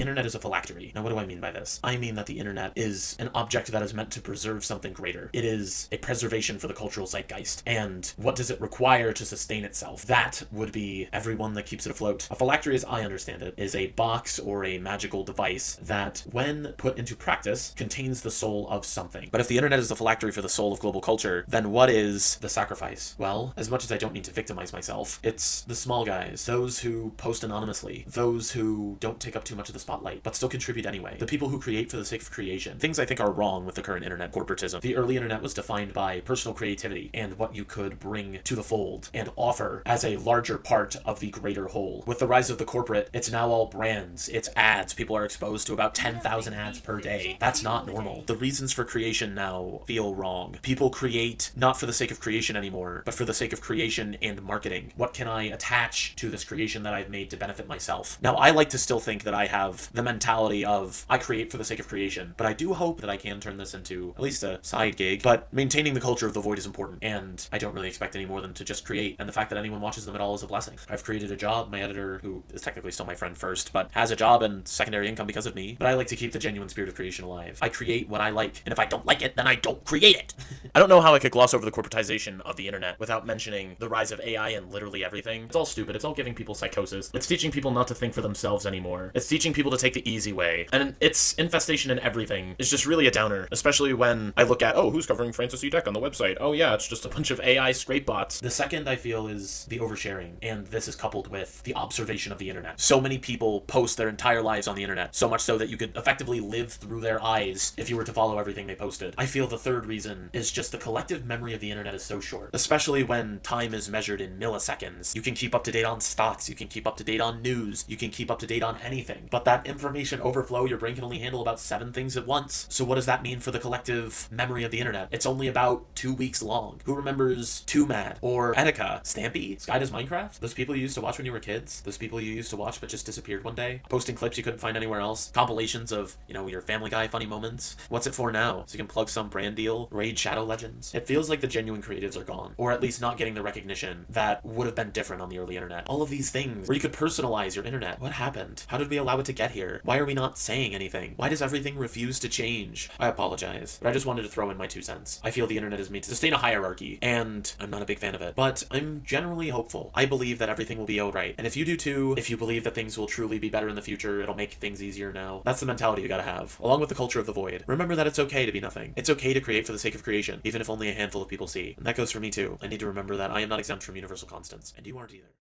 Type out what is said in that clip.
internet is a phylactery. Now, what do I mean by this? I mean that the internet is an object that is meant to preserve something greater. It is a preservation for the cultural zeitgeist. And what does it require to sustain itself? That would be everyone that keeps it afloat. A phylactery, as I understand it, is a box or a magical device that, when put into practice, contains the soul of something. But if the internet is the phylactery for the soul of global culture, then what is the sacrifice? Well, as much as I don't need to victimize myself, it's the small guys, those who post anonymously, those who don't take up too much of the spotlight, but still contribute anyway, the people who create for the sake of creation. Things I think are wrong with the current internet corporatism. The early internet was defined by personal creativity and what you could bring to the fold and offer as a larger part of the greater whole. With the rise of the corporate, it's now all brands, it's ads. People are exposed to about 10,000 ads per day. That's not normal. The reasons for creation now feel wrong. People create not for the sake of creation anymore, but for the sake of creation and marketing. What can I attach to this creation that I've made to benefit myself? Now, I like to still think that I have the mentality of I create for the sake of creation, but I do hope that I can turn this into at least a side gig. But maintaining the culture of the void is important, and I don't really expect any more than to just create, and the fact that anyone watches them at all is a blessing. I've created a job. My editor, who is technically still my friend first, but has a job and secondary income because of me, but I like to keep the genuine spirit of creation alive. I create what I like, and if I don't like it, then I don't create it. I don't know how I could gloss over the corporatization of the internet without mentioning the rise of AI and literally everything. It's all stupid. It's all giving people psychosis. It's teaching people not to think for themselves anymore. It's teaching people to take the easy way. And its infestation in everything is just really a downer, especially when I look at, oh, who's covering Francis E. Deck on the website? Oh yeah, it's just a bunch of AI scrape bots. The second I feel is the oversharing, and this is coupled with the observation of the internet. So many people post their entire lives on the internet, so much so that you could effectively live through their eyes if you were to follow everything they posted. I feel the third reason is just the collective memory of the internet is so short, especially when time is measured in milliseconds. You can keep up to date on stocks, you can keep up to date on news, you can keep up to date on anything, but that information overflow, your brain can only handle about 7 things at once. So what does that mean for the collective memory of the internet? It's only about 2 weeks long. Who remembers Too Mad or Etika, Stampy, Sky Does Minecraft? Those people you used to watch when you were kids? Those people you used to watch but just disappeared one day? Posting clips you couldn't find anywhere else? Compilations of, your Family Guy funny moments? What's it for now? So you can plug some brand deal? Raid Shadow Legends? It feels like the genuine creatives are gone, or at least not getting the recognition that would have been different on the early internet. All of these things where you could personalize your internet. What happened? How did we allow it to get here? Why are we not saying anything? Why does everything refuse to change? I apologize, but I just wanted to throw in my 2 cents. I feel the internet is made to sustain a hierarchy, and I'm not a big fan of it, but I'm generally hopeful. I believe that everything will be alright, and if you do too, if you believe that things will truly be better in the future, it'll make things easier now. That's the mentality you gotta have, along with the culture of the void. Remember that it's okay to be nothing. It's okay to create for the sake of creation, even if only a handful of people see. And that goes for me too. I need to remember that I am not exempt from universal constants, and you aren't either.